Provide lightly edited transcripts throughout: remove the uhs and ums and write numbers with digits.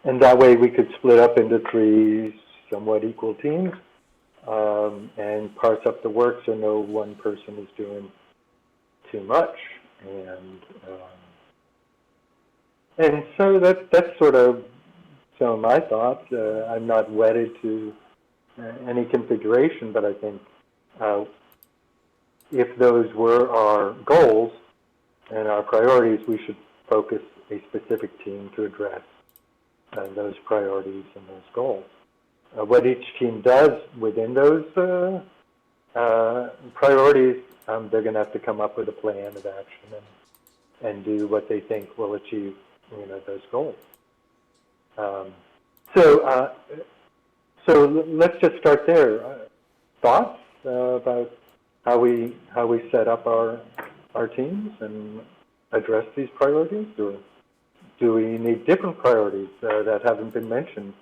And that way we could split up into three somewhat equal teams, and parse up the work so no one person is doing too much. And so that's sort of some of my thoughts. I'm not wedded to any configuration, but I think uh, if those were our goals and our priorities, we should focus a specific team to address those priorities and those goals. What each team does within those priorities, they're going to have to come up with a plan of action and do what they think will achieve, those goals. Um, so, let's just start there. Thoughts about how we set up our teams and address these priorities, or do we need different priorities that haven't been mentioned?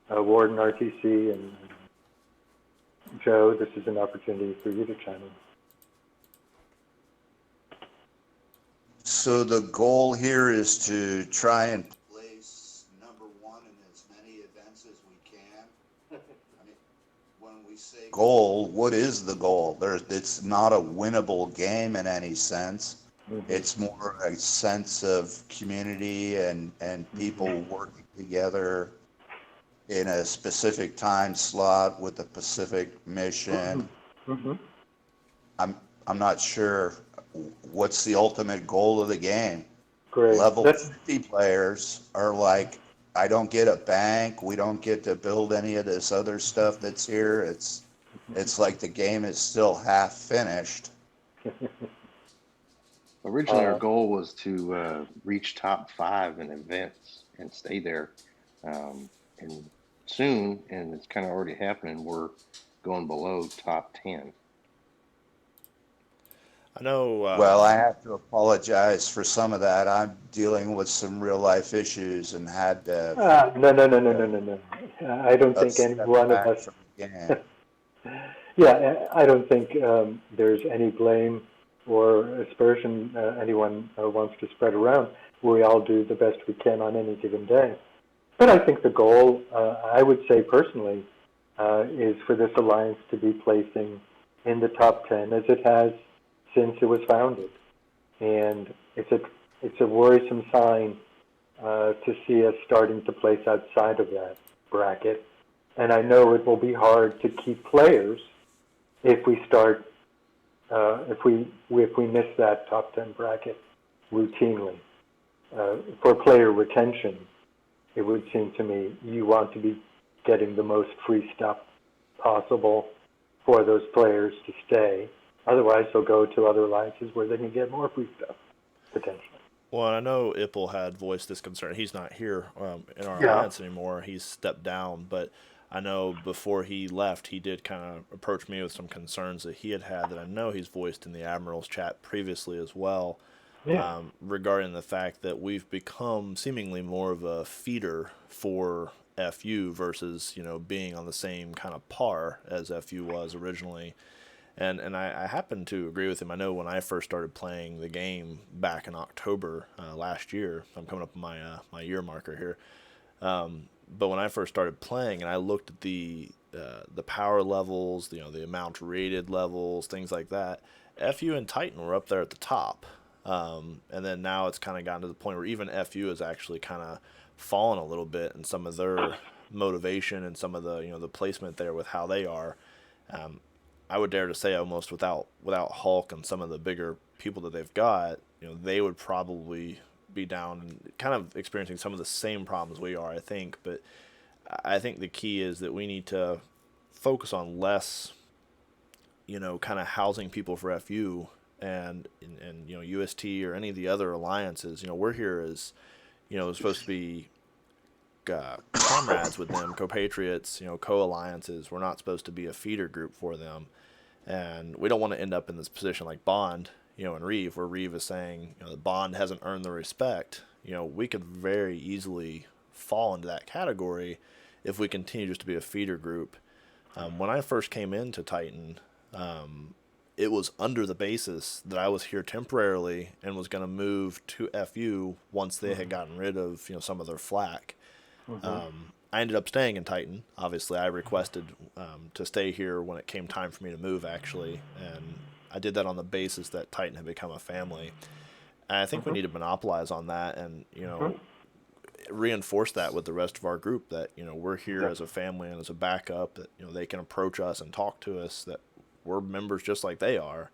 Warden, RTC, and Joe, this is an opportunity for you to chime in. So the goal here is to try and place number one in as many events as we can. I mean, when we say goal, what is the goal? It's not a winnable game in any sense. Mm-hmm. It's more a sense of community and people working together in a specific time slot with a specific mission. Mm-hmm. I'm I'm not sure what's the ultimate goal of the game. Great. Level 50 players are like, I don't get a bank. We don't get to build any of this other stuff that's here. It's like the game is still half finished. Originally, our goal was to reach top 5 in events and stay there. And soon, and it's kind of already happening, we're going below top 10. I know. Well, I have to apologize for some of that. I'm dealing with some real life issues and had to No. I don't think any step one of back us. from the game. Yeah, I don't think there's any blame or aspersion anyone wants to spread around. We all do the best we can on any given day. But I think the goal, I would say personally, is for this alliance to be placing in the top 10 as it has since it was founded. And it's a worrisome sign to see us starting to place outside of that bracket. And I know it will be hard to keep players if we start if we miss that top 10 bracket routinely. For player retention, it would seem to me you want to be getting the most free stuff possible for those players to stay. Otherwise, they'll go to other alliances where they can get more free stuff, potentially. Well, I know Ipple had voiced this concern. He's not here in our Yeah. alliance anymore. He's stepped down, but I know before he left, he did kind of approach me with some concerns that he had had that I know he's voiced in the Admirals chat previously as well, Yeah. regarding the fact that we've become seemingly more of a feeder for FU versus being on the same kind of par as FU was originally. And I happen to agree with him. I know when I first started playing the game back in October last year, I'm coming up on my year marker here. But when I first started playing, and I looked at the power levels, the amount rated levels, things like that, FU and Titan were up there at the top. And then now it's kind of gotten to the point where even FU has actually kind of fallen a little bit in some of their motivation and some of the placement there with how they are. Um, I would dare to say almost without Hulk and some of the bigger people that they've got, they would probably be down and kind of experiencing some of the same problems we are, I think. But I think the key is that we need to focus on less, kind of housing people for FU and UST or any of the other alliances. We're here as, supposed to be comrades with them, co-patriots, co-alliances. We're not supposed to be a feeder group for them. And we don't want to end up in this position like Bond, and Reeve, where Reeve is saying, that Bond hasn't earned the respect. We could very easily fall into that category if we continue just to be a feeder group. When I first came into Titan, it was under the basis that I was here temporarily and was going to move to FU once they had gotten rid of, some of their flack. I ended up staying in Titan. Obviously, I requested to stay here when it came time for me to move, actually, and I did that on the basis that Titan had become a family. And I think we need to monopolize on that, and reinforce that with the rest of our group, that we're here Yeah. as a family and as a backup, that they can approach us and talk to us, that we're members just like they are,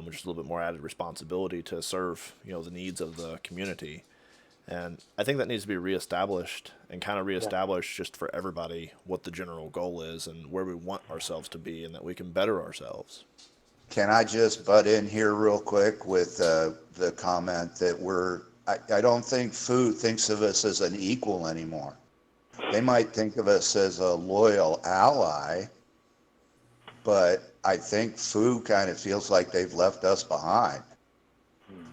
which is a little bit more added responsibility to serve the needs of the community. And I think that needs to be reestablished, and kind of Yeah. reestablished just for everybody what the general goal is and where we want ourselves to be, and that we can better ourselves. Can I just butt in here real quick with the comment that I don't think food thinks of us as an equal anymore. They might think of us as a loyal ally, but I think food kind of feels like they've left us behind.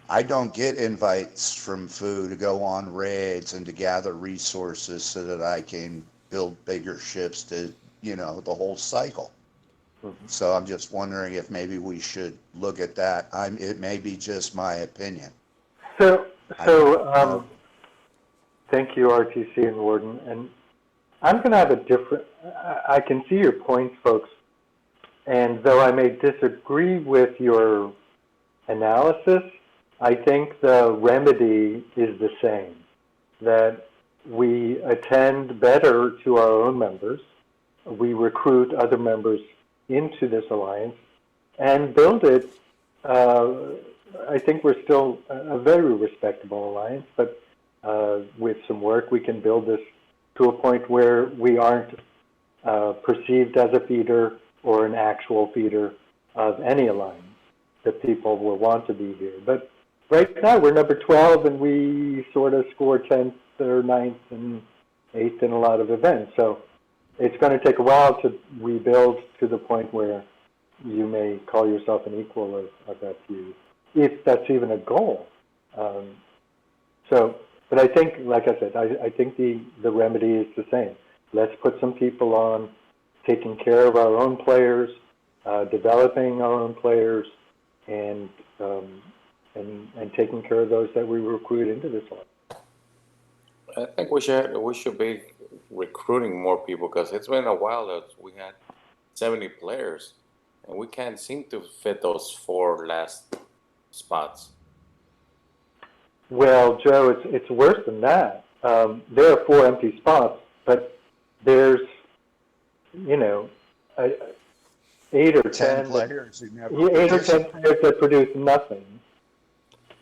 I don't get invites from Foo to go on raids and to gather resources so that I can build bigger ships to, the whole cycle. So I'm just wondering if maybe we should look at that. It may be just my opinion. So, I so don't know. thank you, RTC and Warden. And I'm going to have a different. I can see your points, folks. And though I may disagree with your analysis, I think the remedy is the same. That we attend better to our own members, we recruit other members into this alliance, and build it. I think we're still a very respectable alliance, but with some work, we can build this to a point where we aren't perceived as a feeder or an actual feeder of any alliance, that people will want to be here. But right now, we're number 12, and we sort of score 10th or 9th and 8th in a lot of events. So it's going to take a while to rebuild to the point where you may call yourself an equal of that few, if that's even a goal. But I think, like I said, I think the remedy is the same. Let's put some people on taking care of our own players, developing our own players, and taking care of those that we recruit into this one. I think we should be recruiting more people, because it's been a while that we had 70 players, and we can't seem to fit those 4 last spots. Well, Joe, it's worse than that. There are 4 empty spots, but there's 8 or 10 players who never 8 or 10 players that produce nothing.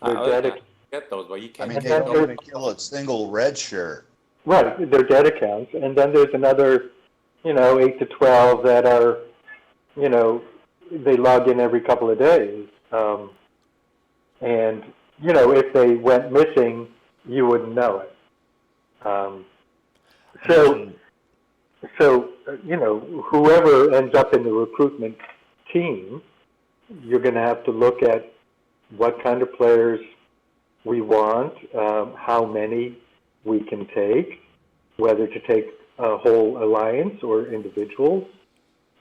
They're I dedicated. get those, but you I can't. mean, they And don't then even kill a single red shirt. Right, they're dead accounts, and then there's another, 8 to 12 that are, they log in every couple of days, and if they went missing, you wouldn't know it. So whoever ends up in the recruitment team, you're going to have to look at what kind of players we want, how many we can take, whether to take a whole alliance or individuals.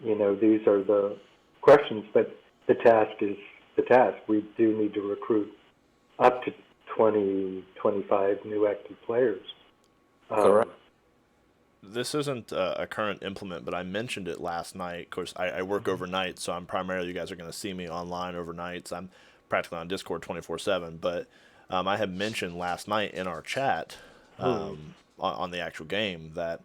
These are the questions, but the task is the task. We do need to recruit up to 20, 25 new active players. Correct. This isn't a current implement, but I mentioned it last night. Of course, I work overnight, so I'm primarily, you guys are going to see me online overnights. I'm practically on Discord 24/7, but I had mentioned last night in our chat on the actual game that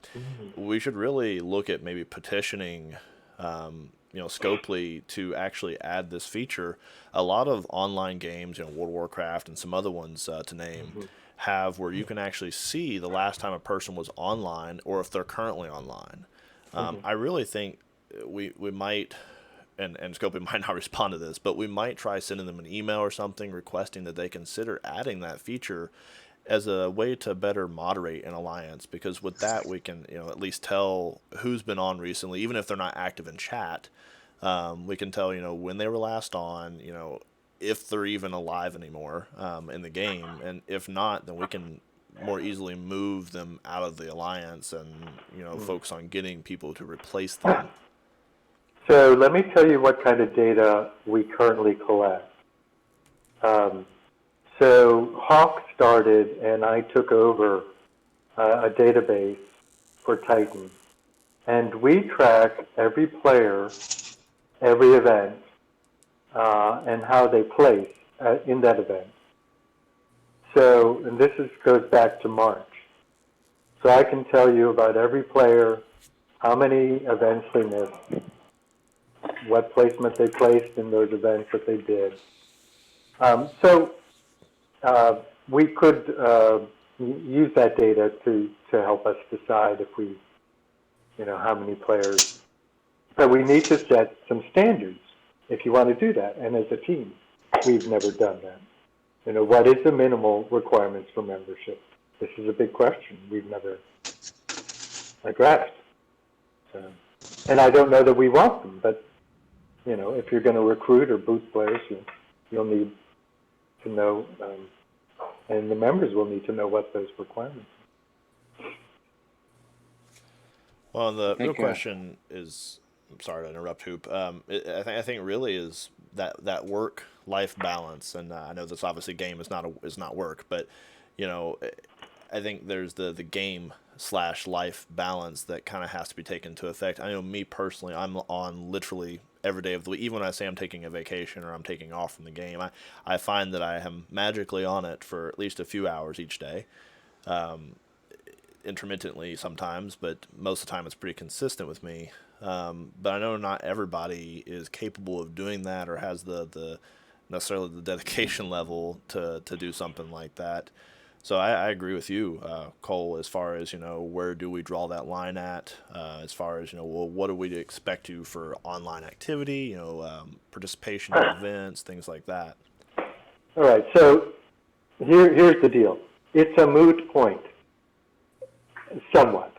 we should really look at maybe petitioning Scopely to actually add this feature. A lot of online games, World of Warcraft and some other ones to name, have where you can actually see the last time a person was online or if they're currently online. I really think we might, and Scopely might not respond to this, but we might try sending them an email or something requesting that they consider adding that feature as a way to better moderate an alliance, because with that we can at least tell who's been on recently, even if they're not active in chat. We can tell when they were last on, if they're even alive anymore in the game, and if not, then we can more easily move them out of the alliance and focus on getting people to replace them. So let me tell you what kind of data we currently collect. So Hawk started, and I took over a database for Titan, and we track every player, every event, and how they place in that event. So, and goes back to March. So I can tell you about every player, how many events they missed, what placement they placed in those events that they did. We could use that data to help us decide if we, how many players. But we need to set some standards if you want to do that. And as a team, we've never done that. What is the minimal requirements for membership? This is a big question we've never addressed. So, and I don't know that we want them, but, if you're going to recruit or boost players, you'll need to know, and the members will need to know what those requirements are. Well, the real question is, I'm sorry to interrupt, Hoop. I think really is that work-life balance, and I know this obviously game is not work, but I think there's the game/life balance that kind of has to be taken into effect. I know me personally, I'm on literally every day of the week. Even when I say I'm taking a vacation or I'm taking off from the game, I find that I am magically on it for at least a few hours each day. Intermittently sometimes, but most of the time it's pretty consistent with me. But I know not everybody is capable of doing that or has the necessarily the dedication level to do something like that. So I agree with you, Cole, as far as, where do we draw that line at, as far as, well, what do we expect you for online activity, participation in events, things like that. All right, so here's the deal. It's a moot point, somewhat.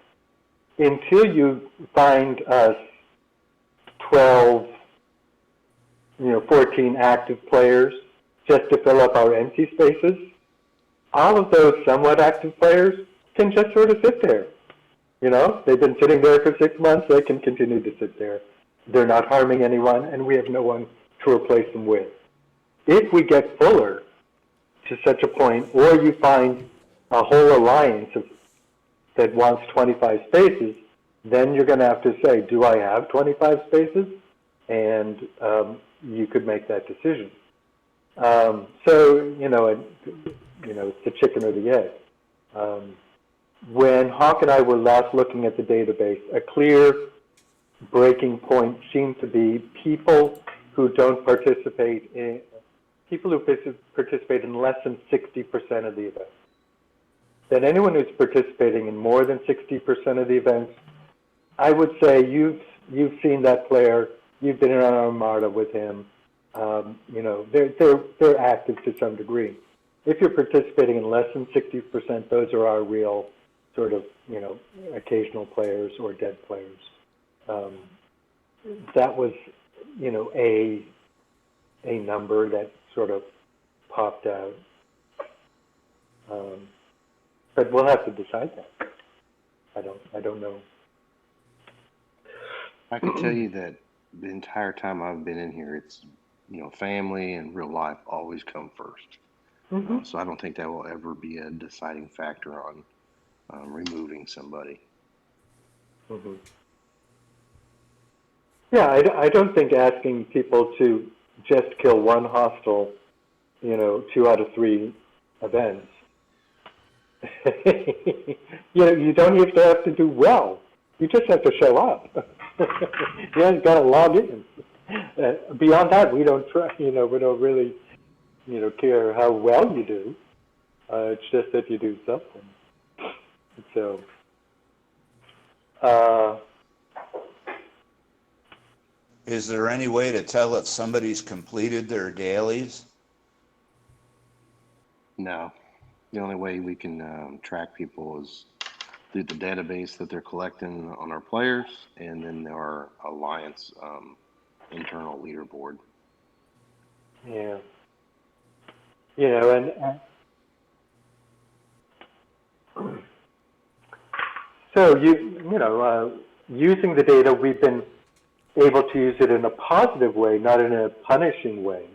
Until you find us 12, 14 active players just to fill up our empty spaces, all of those somewhat active players can just sort of sit there. They've been sitting there for 6 months, they can continue to sit there. They're not harming anyone, and we have no one to replace them with. If we get fuller to such a point, or you find a whole alliance that wants 25 spaces, then you're going to have to say, do I have 25 spaces? And you could make that decision. It's the chicken or the egg. When Hawk and I were last looking at the database, a clear breaking point seemed to be people who participate in less than 60% of the events. Then anyone who's participating in more than 60% of the events, I would say you've seen that player, you've been in an armada with him. They're active to some degree. If you're participating in less than 60%, those are our real sort of, occasional players or dead players. That was, a number that sort of popped out. But we'll have to decide that. I don't know. I can tell you that the entire time I've been in here, it's, family and real life always come first. Mm-hmm. So I don't think that will ever be a deciding factor on removing somebody. Mm-hmm. Yeah, I don't think asking people to just kill one hostile, 2 out of 3 events. You don't even have to do well. You just have to show up. You haven't got to log in. Beyond that, we don't try. We don't really, care how well you do. It's just that you do something. So, Is there any way to tell if somebody's completed their dailies? No. The only way we can track people is through the database that they're collecting on our players, and then our Alliance internal leaderboard. yeah. And so using the data, we've been able to use it in a positive way, not in a punishing way,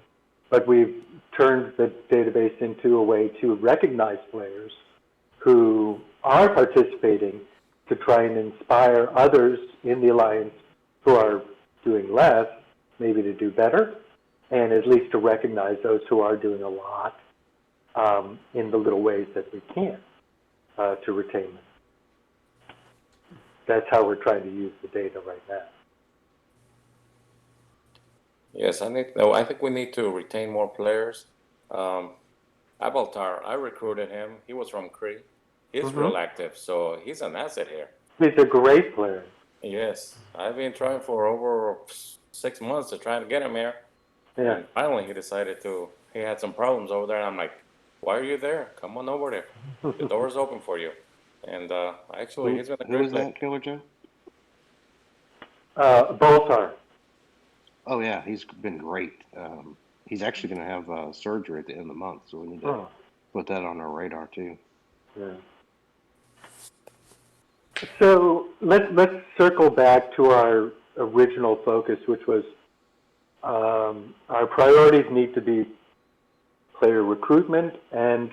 but we've turned the database into a way to recognize players who are participating to try and inspire others in the alliance who are doing less, maybe to do better, and at least to recognize those who are doing a lot in the little ways that we can to retain them. That's how we're trying to use the data right now. Yes, I think we need to retain more players. Abaltar, I recruited him. He was from Cree. He's real active, so he's an asset here. He's a great player. Yes, I've been trying for over 6 months to try to get him here. Yeah. And finally, he had some problems over there. And I'm like, why are you there? Come on over there. The door's open for you. And actually, he's been a Who great is player. that, Killer Joe? Boltar. Oh yeah, he's been great. He's actually going to have surgery at the end of the month, so we need to put that on our radar too. Yeah. So let's circle back to our original focus, which was our priorities need to be player recruitment and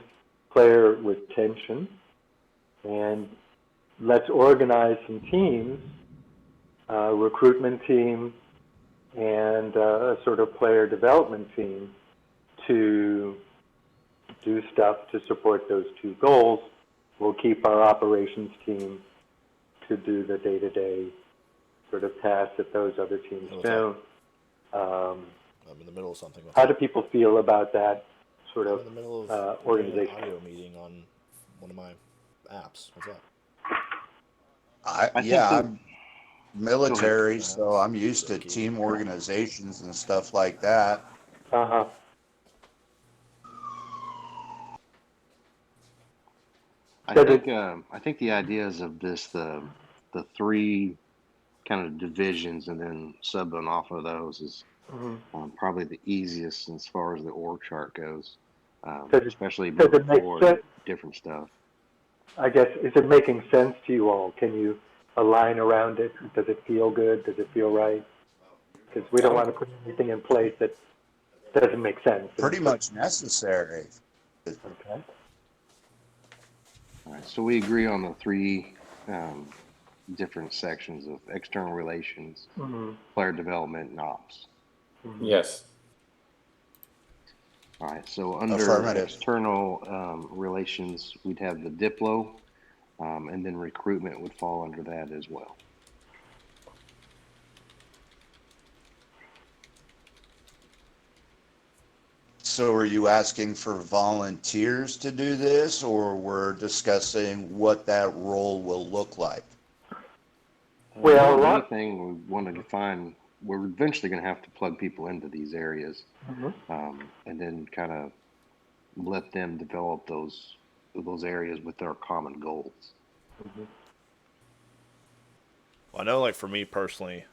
player retention. And let's organize some teams, recruitment team and a sort of player development team to do stuff to support those two goals. We'll keep our operations team to do the day-to-day sort of tasks that those other teams do. I'm in the middle of something. How do people feel about that sort I'm of in the middle of organization? an audio meeting on one of my apps. What's up? I'm military, so I'm used to team organizations and stuff like that. Uh-huh. I think the ideas of this, the three kind of divisions and then subbing off of those is probably the easiest as far as the org chart goes, especially moving forward, different stuff. I guess, is it making sense to you all? Can you align around it? Does it feel good? Does it feel right? Because we don't want to put anything in place that doesn't make sense. Pretty much necessary. Okay. All right, so we agree on the three different sections of external relations, player development, and ops. Yes. All right, so under external relations, we'd have the Diplo, and then recruitment would fall under that as well. So are you asking for volunteers to do this, or we're discussing what that role will look like? Well, anything we want to define, we're eventually going to have to plug people into these areas, and then kind of let them develop those areas with their common goals. Well, I know, like for me personally,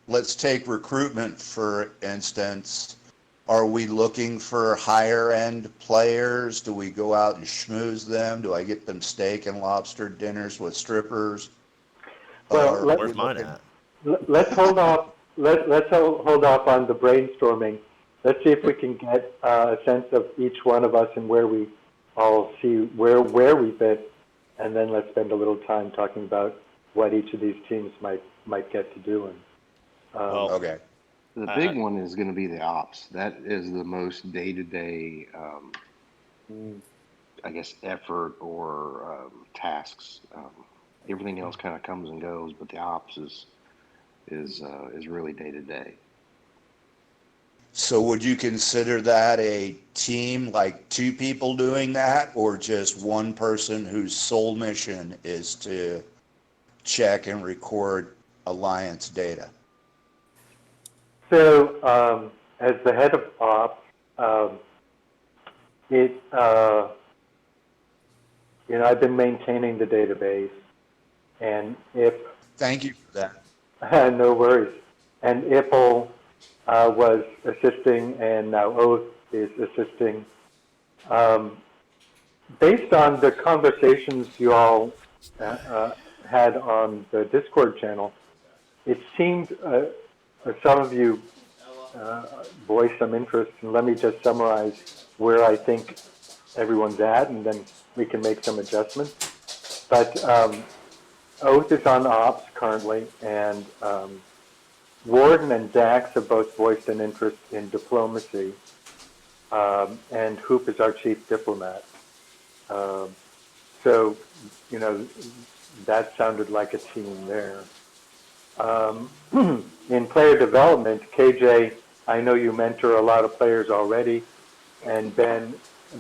let's take recruitment for instance. Are we looking for higher end players? Do we go out and schmooze them? Do I get them steak and lobster dinners with strippers? Well, where's mine at? Let's hold off. Let's hold off on the brainstorming. Let's see if we can get a sense of each one of us and where we all see where we fit, and then let's spend a little time talking about what each of these teams might get to do. Okay. The big one is going to be the ops. That is the most day-to-day, I guess, effort or tasks. Everything else kind of comes and goes, but the ops is really day-to-day. So would you consider that a team, like two people doing that, or just one person whose sole mission is to check and record Alliance data? So, as the head of ops, I've been maintaining the database, and if thank you for that. no worries, and Ipple was assisting, and now Oath is assisting. Based on the conversations you all had on the Discord channel, it seemed some of you voiced some interest, and let me just summarize where I think everyone's at, and then we can make some adjustments. But Oath is on ops currently, and Warden and Dax have both voiced an interest in diplomacy, and Hoop is our chief diplomat. Um, so, you know, that sounded like a team there. Um, in player development, KJ, I know you mentor a lot of players already, and Ben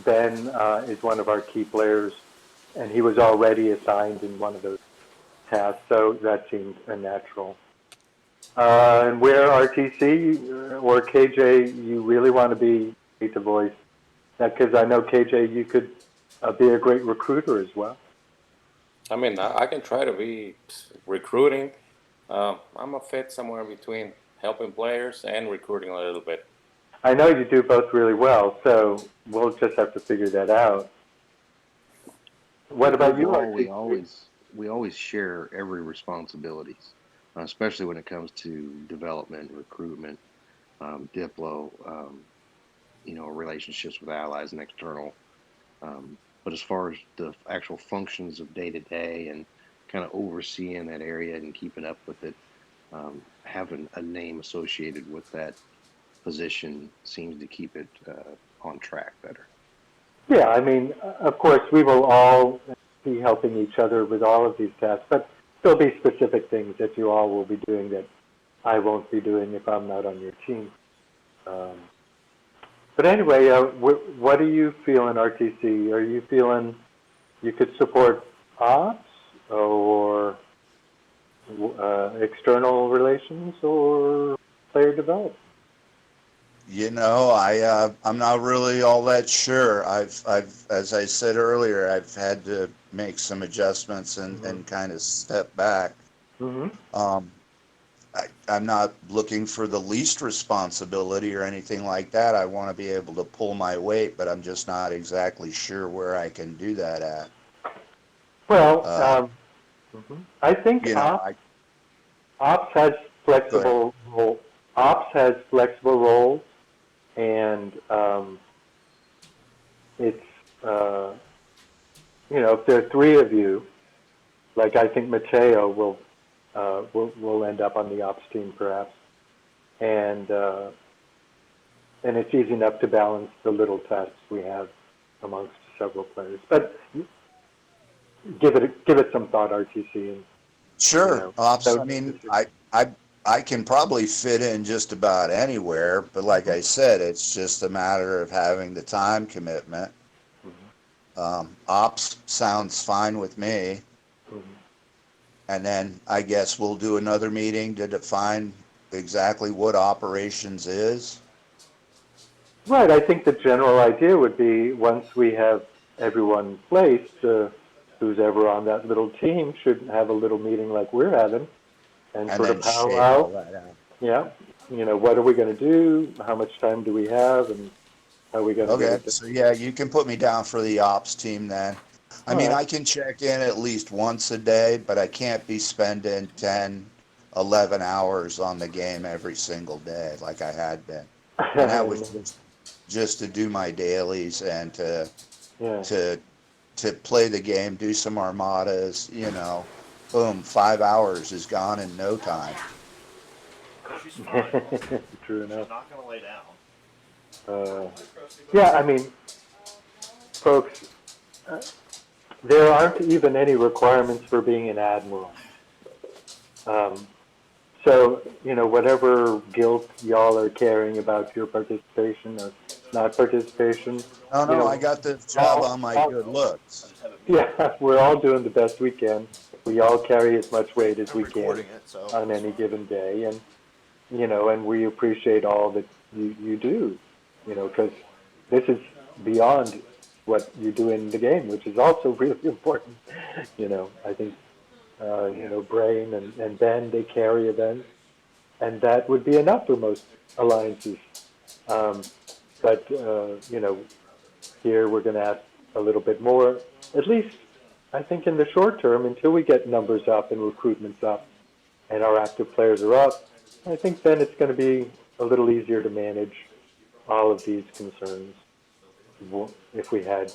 is one of our key players, and he was already assigned in one of those tasks, so that seemed a natural. And where RTC or KJ, you really want to be to voice, because I know KJ, you could be a great recruiter as well. I mean, I can try to be recruiting. I'm a fit somewhere between helping players and recruiting a little bit. I know you do both really well, so we'll just have to figure that out. What about you, Overall, RTC? we always share every responsibilities, especially when it comes to development, recruitment, Diplo, relationships with allies and external. But as far as the actual functions of day to day and kind of overseeing that area and keeping up with it, having a name associated with that position seems to keep it on track better. Yeah, I mean, of course, we will all be helping each other with all of these tasks, but there'll be specific things that you all will be doing that I won't be doing if I'm not on your team. But anyway, what are you feeling, RTC? Are you feeling you could support ops or external relations or player development? You know, I'm not really all that sure. As I said earlier, I've had to make some adjustments and kind of step back. Mm-hmm. I'm not looking for the least responsibility or anything like that. I want to be able to pull my weight, but I'm just not exactly sure where I can do that at. Well, I think You know, ops has flexible role. Ops has flexible roles, and it's if there are three of you, like I think Mateo will end up on the ops team perhaps, and it's easy enough to balance the little tasks we have amongst several players. But give it some thought, RTC, and Sure. Ops, so I mean, I can probably fit in just about anywhere, but like I said, it's just a matter of having the time commitment. Ops sounds fine with me. And then I guess we'll do another meeting to define exactly what operations is. Right. I think the general idea would be once we have everyone placed, who's ever on that little team should have a little meeting like we're having and And sort then of powwow shake all out. that out. Yeah. What are we going to do? How much time do we have? And how are we going to get Okay, it done? so yeah, you can put me down for the ops team then. I All mean, right. I can check in at least once a day, but I can't be spending 10, 11 hours on the game every single day like I had been. And that was just to do my dailies and Yeah. to play the game, do some armadas, boom, 5 hours is gone in no time. She's fine. True enough. She's not going to lay down. Yeah, I mean, folks, there aren't even any requirements for being an admiral. So, whatever guilt y'all are carrying about your participation or not participation, No, I got this job on my good looks. yeah, we're all doing the best we can. We all carry as much weight as I'm we can recording it, so on any given day, and and we appreciate all that you do, because this is beyond what you do in the game, which is also really important. I think Brain and Ben, they carry events, and that would be enough for most alliances. But here we're going to ask a little bit more, at least I think in the short term, until we get numbers up and recruitment's up and our active players are up. I think then it's going to be a little easier to manage all of these concerns. if we had,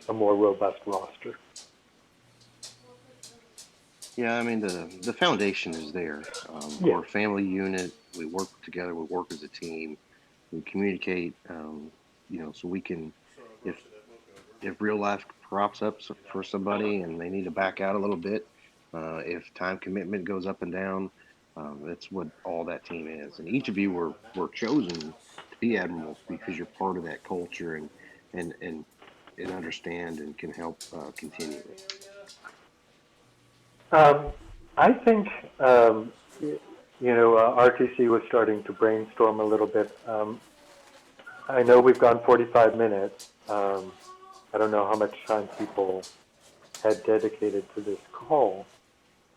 a more robust roster. Yeah, I mean the foundation is there. Yeah. We're a family unit. We work together. We work as a team. We communicate. So we can, if real life props up for somebody and they need to back out a little bit, if time commitment goes up and down, that's what all that team is. And each of you were chosen to be admirals because you're part of that culture and and and understand and can help continue it. Um, I think, RTC was starting to brainstorm a little bit. I know we've gone 45 minutes. I don't know how much time people had dedicated to this call,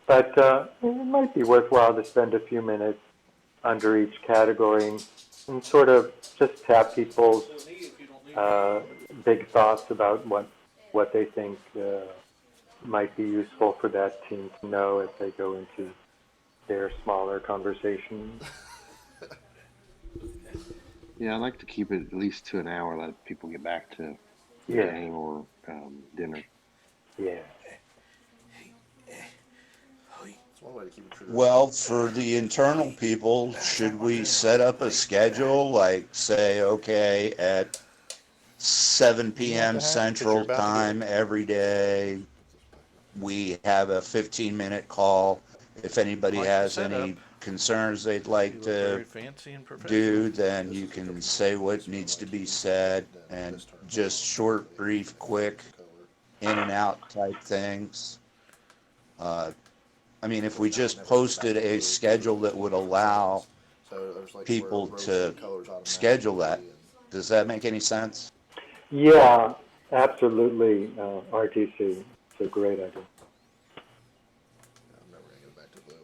but it might be worthwhile to spend a few minutes under each category and sort of just tap people's big thoughts about what they think might be useful for that team to know as they go into their smaller conversations. Yeah, I like to keep it at least to an hour. Let people get back to the Yeah, game or dinner. yeah. It's one way to keep it traditional. Well, for the internal people, should we set up a schedule, like say, okay, at 7 p.m. Central Time every day, we have a 15-minute call. If anybody has any concerns they'd like to Fancy and do, then you can say what needs to be said, and just short, brief, quick, in and out type things. Uh, I mean, if we just posted a schedule that would allow people to schedule that, does that make any sense? Yeah, absolutely, RTC. It's a great idea.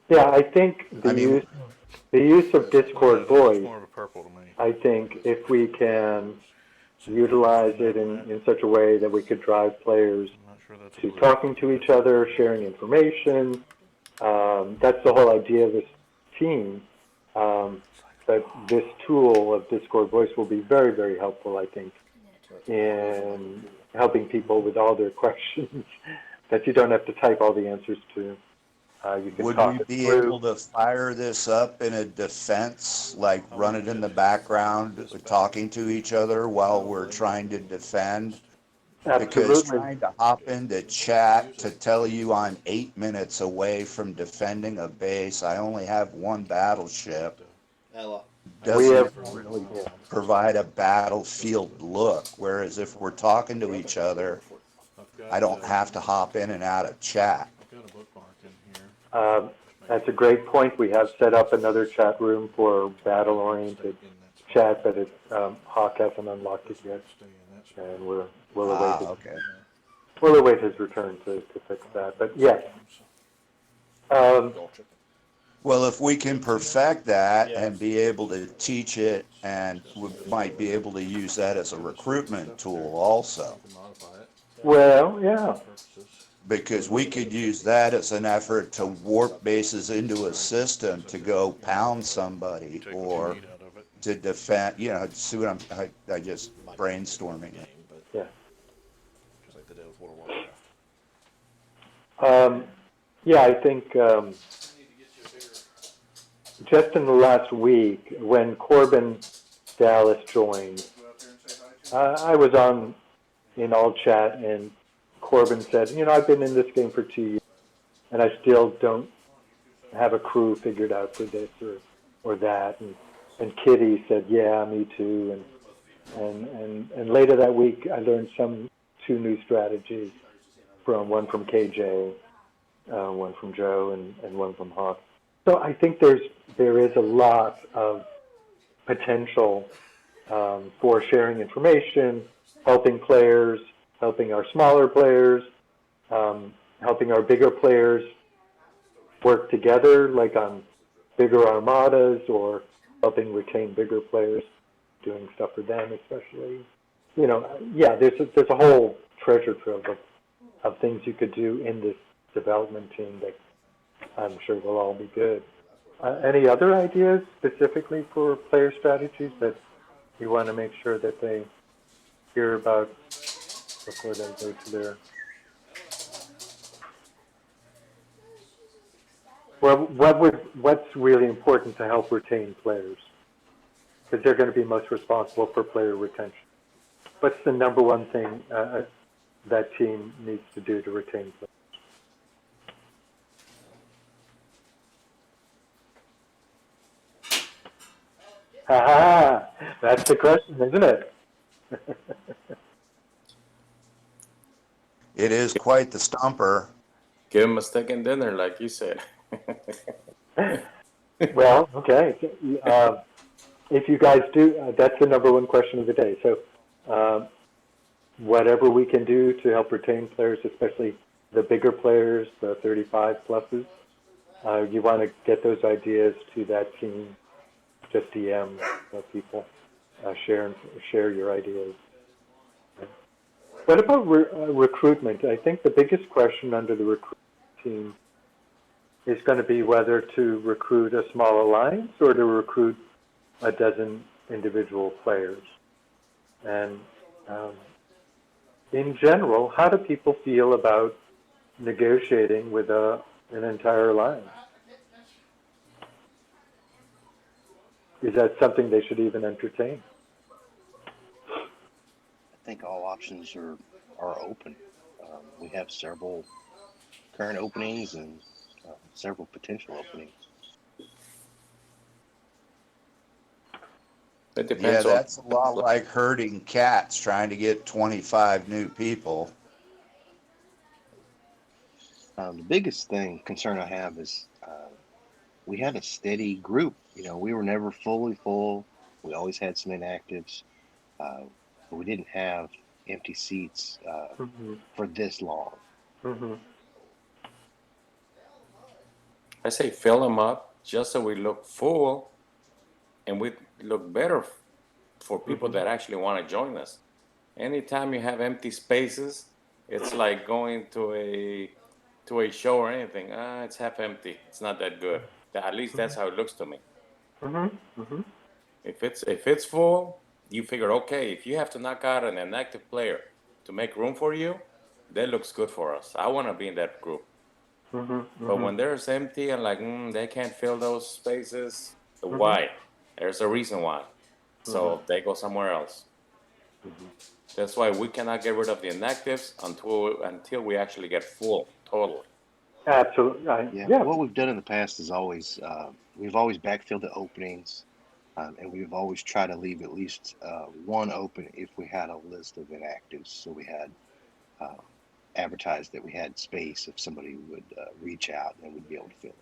Yeah, I think I mean, the use of Discord voice, More of a purple to me. I think if we can utilize it in such a way that we could drive players I'm not sure that's a to blue. talking to each other, sharing information. That's the whole idea of this team. But this tool of Discord voice will be very, very helpful, I think, in helping people with all their questions that you don't have to type all the answers to. You can would talk we it be through. able to fire this up in a defense, like run it in the background, talking to each other while we're trying to defend? Because Absolutely. trying to hop into chat to tell you I'm 8 minutes away from defending a base, I only have one battleship, We doesn't have, really yeah. provide a battlefield look. Whereas if we're talking to each other, I don't have to hop in and out of chat. I've got a bookmark in here. Um, that's a great point. We have set up another chat room for battle-oriented chat, but Hawk hasn't unlocked it yet, and Okay. we'll await his return to fix that. But yes, um, Well, if we can perfect that and be able to teach it, and we might be able to use that as a recruitment tool also, well, yeah, because we could use that as an effort to warp bases into a system to go pound somebody or to defend, see what I just brainstorming it. yeah. Just like they did with World of Warcraft. Yeah, I think just in the last week, when Corbin Dallas joined, I was on in all chat, and Corbin said, I've been in this game for 2 years, and I still don't have a crew figured out for this or that. And Kitty said, yeah, me too. And later that week, I learned two new strategies one from KJ, one from Joe, and one from Hawk. So I think there is a lot of potential for sharing information, helping players, helping our smaller players, helping our bigger players work together, like on bigger armadas, or helping retain bigger players, doing stuff for them especially. Yeah, there's a whole treasure trove of things you could do in this development team that I'm sure will all be good. Any other ideas specifically for player strategies that you want to make sure that they hear about before they go to their? Well, what's really important to help retain players? Because they're going to be most responsible for player retention. What's the number one thing that team needs to do to retain players? Ha! That's the question, isn't it? It is quite the stumper. Give him a steak and dinner, like you said. Well, okay. If you guys do, that's the number one question of the day. So, whatever we can do to help retain players, especially the bigger players, the 35 pluses, you want to get those ideas to that team. Just DM people, share your ideas. What about recruitment? I think the biggest question under the recruitment team is going to be whether to recruit a small alliance or to recruit a dozen individual players. And in general, how do people feel about negotiating with an entire alliance? Is that something they should even entertain? I think all options are open. We have several current openings and several potential openings. It Yeah, depends on. that's a lot like herding cats trying to get 25 new people. The biggest concern I have is we had a steady group. You know, we were never fully full. We always had some inactives, but we didn't have empty seats for this long. Mm-hmm. I say fill them up just so we look full, and we look better for people that actually want to join us. Anytime you have empty spaces, it's like going to a show or anything. It's half empty. It's not that good. At least that's how it looks to me. Mm-hmm. Mm-hmm. If it's full, you figure, okay, if you have to knock out an inactive player to make room for you, that looks good for us. I want to be in that group. Mm-hmm. But when there's empty and like they can't fill those spaces, Mm-hmm. why? There's a reason why. So they go somewhere else. Mm-hmm. That's why we cannot get rid of the inactives until we actually get full, totally. Absolutely. Yeah. What we've done in the past is always we've always backfilled the openings, and we've always tried to leave at least one open if we had a list of inactives. So we had advertised that we had space if somebody would reach out and we'd be able to fill it.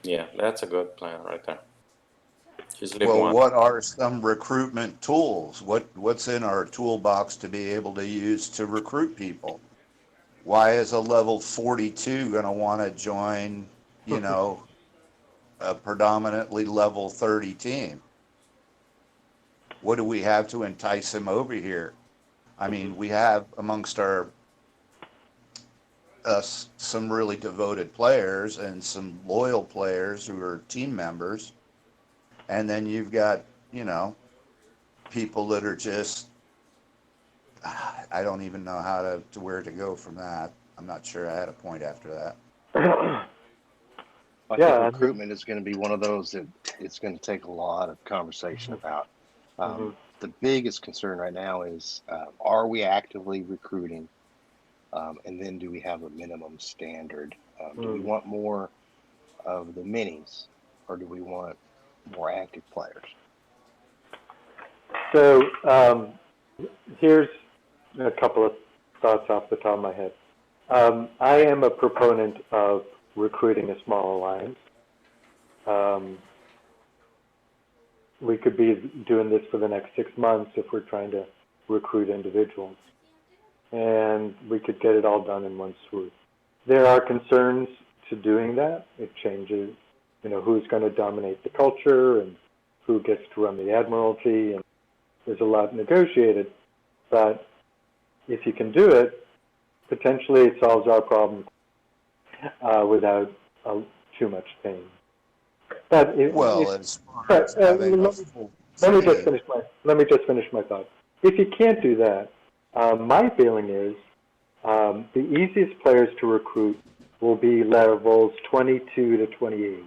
Yeah, that's a good plan right there. Just leave Well, one. what are some recruitment tools? What's in our toolbox to be able to use to recruit people? Why is a level 42 going to want to join, a predominantly level 30 team? What do we have to entice him over here? I mean, we have amongst us some really devoted players and some loyal players who are team members. And then you've got, people that are just, I don't even know how to where to go from that. I'm not sure I had a point after that. I think recruitment is going to be one of those that it's going to take a lot of conversation about. The biggest concern right now is, are we actively recruiting? And then do we have a minimum standard? Do we want more of the minis, or do we want more active players? So here's a couple of thoughts off the top of my head. I am a proponent of recruiting a small alliance. We could be doing this for the next 6 months if we're trying to recruit individuals. And we could get it all done in one swoop. There are concerns to doing that. It changes, who's going to dominate the culture and who gets to run the admiralty, and there's a lot negotiated. But if you can do it, potentially it solves our problem without too much pain. But Well, as far as having a full let me team. just finish my thought. if you can't do that, my feeling is the easiest players to recruit will be levels 22 to 28.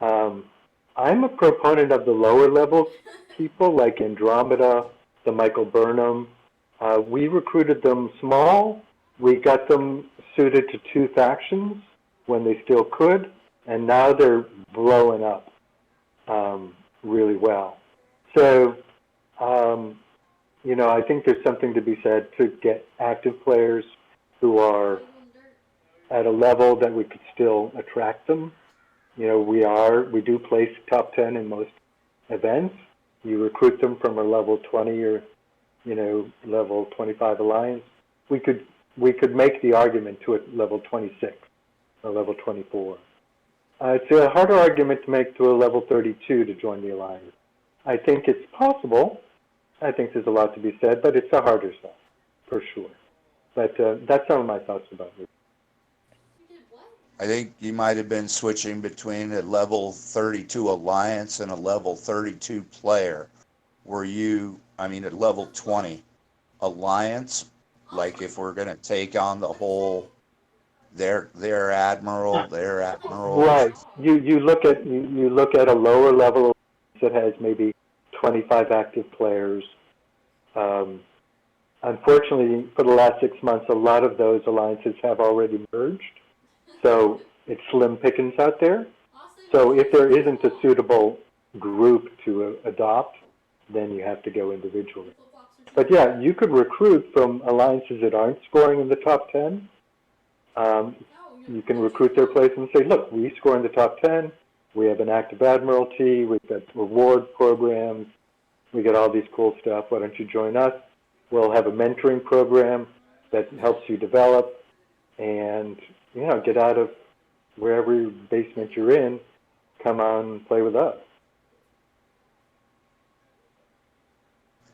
I'm a proponent of the lower level people like Andromeda, the Michael Burnham. We recruited them small. We got them suited to two factions when they still could, and now they're blowing up really well. So, I think there's something to be said to get active players who are at a level that we could still attract them. We do place top 10 in most events. You recruit them from a level 20 or, level 25 alliance. We could make the argument to a level 26 or level 24. It's a harder argument to make to a level 32 to join the alliance. I think it's possible. I think there's a lot to be said, but it's a harder sell, for sure. But that's some of my thoughts about it. I think you might have been switching between a level 32 alliance and a level 32 player. At level 20 alliance, like if we're going to take on the whole, their admiral. Right. You look at a lower level that has maybe 25 active players. Unfortunately, for the last 6 months, a lot of those alliances have already merged. So it's slim pickings out there. So if there isn't a suitable group to adopt, then you have to go individually. But yeah, you could recruit from alliances that aren't scoring in the top 10. You can recruit their players and say, look, we score in the top 10. We have an active admiralty. We've got reward programs. We got all these cool stuff. Why don't you join us? We'll have a mentoring program that helps you develop and, get out of wherever basement you're in. Come on and play with us.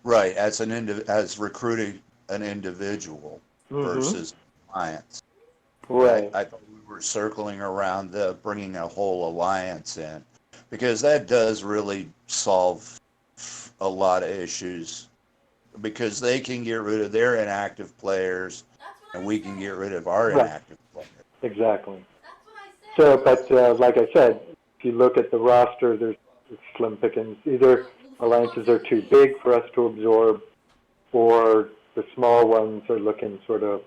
Right, as recruiting an individual versus alliance. Right. I thought we were circling around bringing a whole alliance in, because that does really solve a lot of issues, because they can get rid of their inactive players and we can get rid of our inactive players. Exactly. So, but like I said, if you look at the roster, there's slim pickings. Either alliances are too big for us to absorb, or the small ones are looking sort of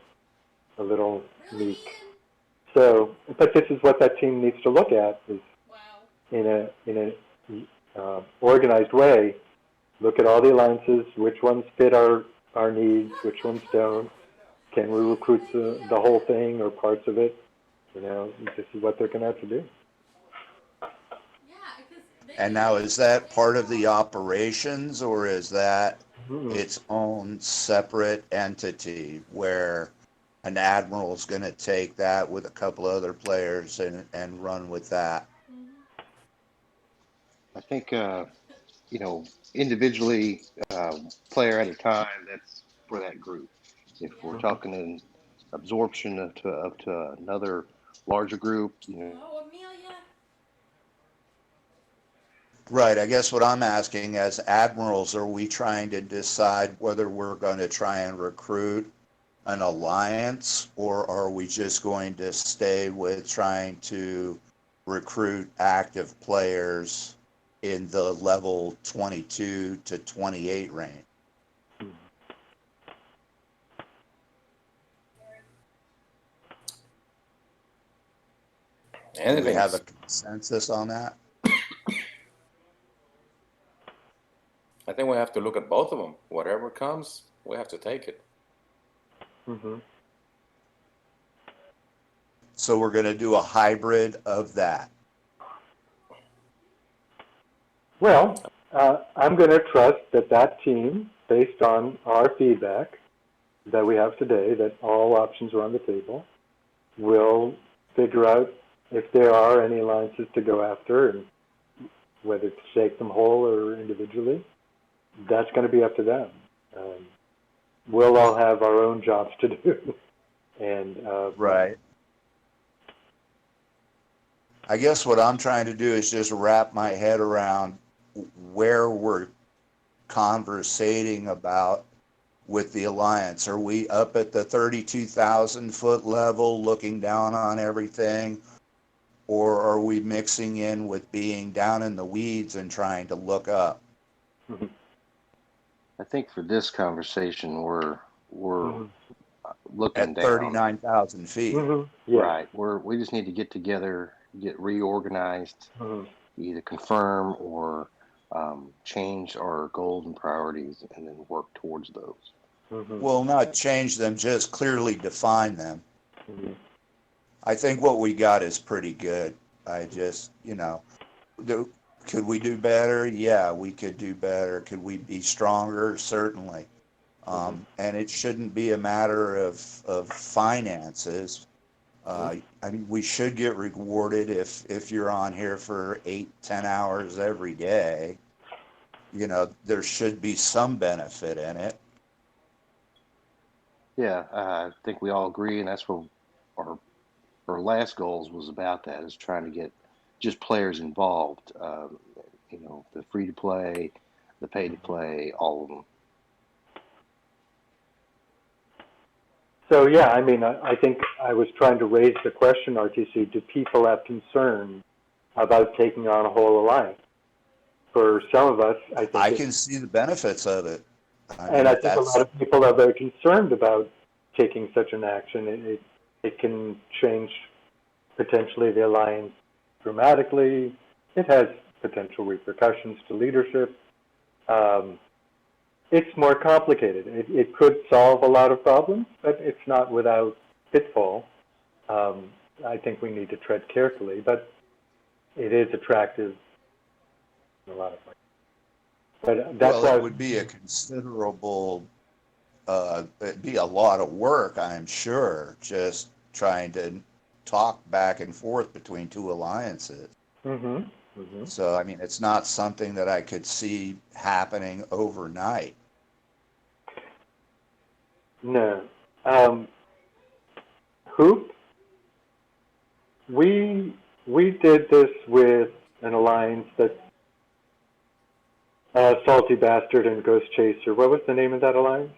a little meek. So, but this is what that team needs to look at, is in a organized way. Look at all the alliances, which ones fit our needs, which ones don't. Can we recruit the whole thing or parts of it? This is what they're going to have to do. And now, is that part of the operations, or is that its own separate entity where an admiral is going to take that with a couple other players and run with that? I think, individually, player at a time, that's for that group. If we're talking in absorption up to another larger group, Right. I guess what I'm asking, as admirals, are we trying to decide whether we're going to try and recruit an alliance, or are we just going to stay with trying to recruit active players in the level 22 to 28 range? Do we have a consensus on that? I think we have to look at both of them. Whatever comes, we have to take it. So we're going to do a hybrid of that. Well, I'm going to trust that team, based on our feedback that we have today, that all options are on the table, will figure out if there are any alliances to go after, and whether to take them whole or individually. That's going to be up to them. We'll all have our own jobs to do. And right. I guess what I'm trying to do is just wrap my head around where we're conversating about with the Alliance? Are we up at the 32,000 foot level looking down on everything? Or are we mixing in with being down in the weeds and trying to look up? Mhm. I think for this conversation, we're Mhm. looking At down. 39,000 feet. Mhm. Yeah. Right. We just need to get together, get reorganized, Mhm. either confirm or change our goals and priorities, and then work towards those. Mhm. Well, not change them, just clearly define them. Mhm. I think what we got is pretty good. I just, could we do better? Yeah, we could do better. Could we be stronger? Certainly. Mhm. And it shouldn't be a matter of finances. Mhm. I mean, we should get rewarded if you're on here for 8, 10 hours every day. There should be some benefit in it. Yeah, I think we all agree, and that's what our our last goals was about. That is trying to get just players involved. The free to play, the pay to play, all of them. So yeah, I mean, I think I was trying to raise the question, RTC, do people have concern about taking on a whole alliance? For some of us, I think I it's, can see the benefits of it. I and I mean, think a lot that's, of people are very concerned about taking such an action. It can change potentially the alliance dramatically. It has potential repercussions to leadership. Um, it's more complicated. It could solve a lot of problems, but it's not without pitfall. Um, I think we need to tread carefully, but it is attractive in a lot of ways. But that's well, it why. would be a considerable, it'd be a lot of work, I'm sure, just trying to talk back and forth between two alliances. Mm-hmm. Mm-hmm. So, I mean, it's not something that I could see happening overnight. No. Um, Hoop. We did this with an alliance that Salty Bastard and Ghost Chaser. What was the name of that alliance?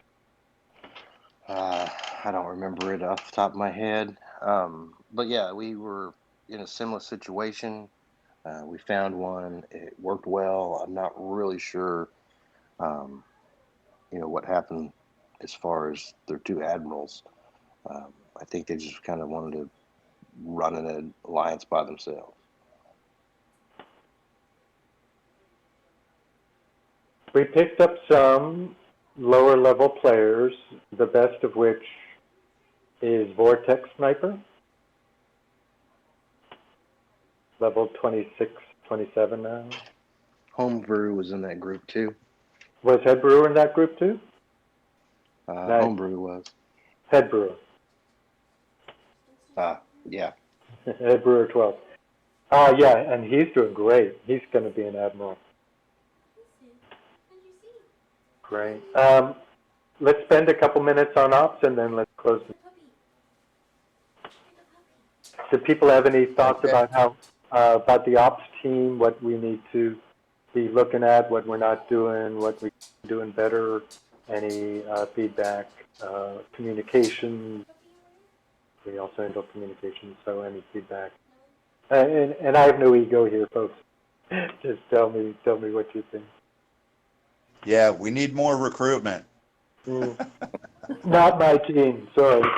Uh, I don't remember it off the top of my head, but yeah, we were in a similar situation. We found one; it worked well. I'm not really sure, um, what happened as far as their two admirals. I think they just kind of wanted to run an alliance by themselves. We picked up some lower level players, the best of which is Vortex Sniper, level 26, 27 now. Homebrew was in that group too. Was Head Brewer in that group too? Nice. Homebrew was. Head Brewer. Yeah. Head Brewer 12. Yeah, and he's doing great. He's going to be an admiral. Great. Let's spend a couple minutes on ops and then let's close. Do people have any thoughts Okay. about about the ops team, what we need to be looking at, what we're not doing, what we're doing better, any feedback, communication? We also handle communication, so any feedback. And I have no ego here, folks. Just tell me what you think. Yeah, we need more recruitment. Not my team, sorry.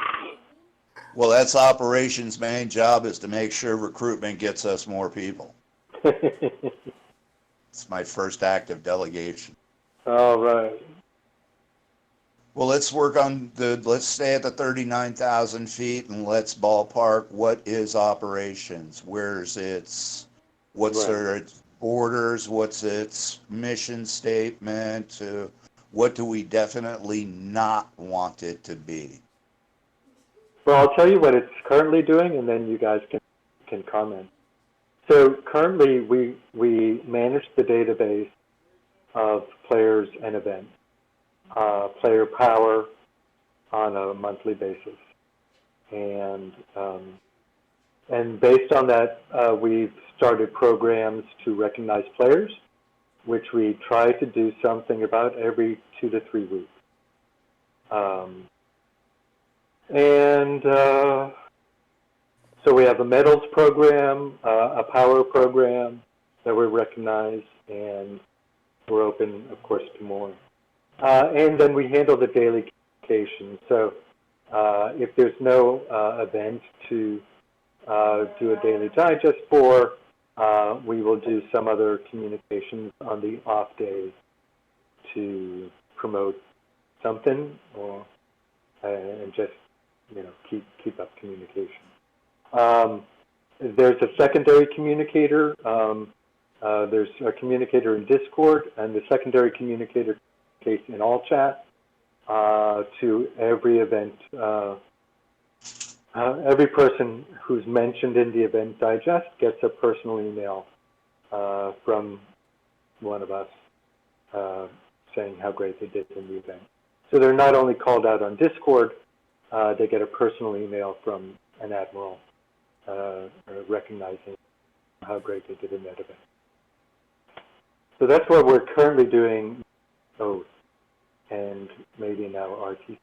Well, that's operations' main job is to make sure recruitment gets us more people. It's my first act of delegation. All right. Well, let's stay at the 39,000 feet and let's ballpark what is operations? What's Right. its borders? What's its mission statement? What do we definitely not want it to be? Well, I'll tell you what it's currently doing, and then you guys can comment. So currently, we manage the database of players and events, player power on a monthly basis, and based on that, we've started programs to recognize players which we try to do something about every 2 to 3 weeks. And so we have a medals program, a power program that we recognize, and we're open, of course, to more. And then we handle the daily communication. So if there's no event to do a daily digest for, we will do some other communications on the off days to promote something, or and just keep up communication. There's a secondary communicator. There's a communicator in Discord, and the secondary communicator communicates in all chat to every event. Every person who's mentioned in the event digest gets a personal email from one of us saying how great they did in the event. So they're not only called out on Discord, they get a personal email from an admiral recognizing how great they did in that event. So that's what we're currently doing, Oath, and maybe now RT.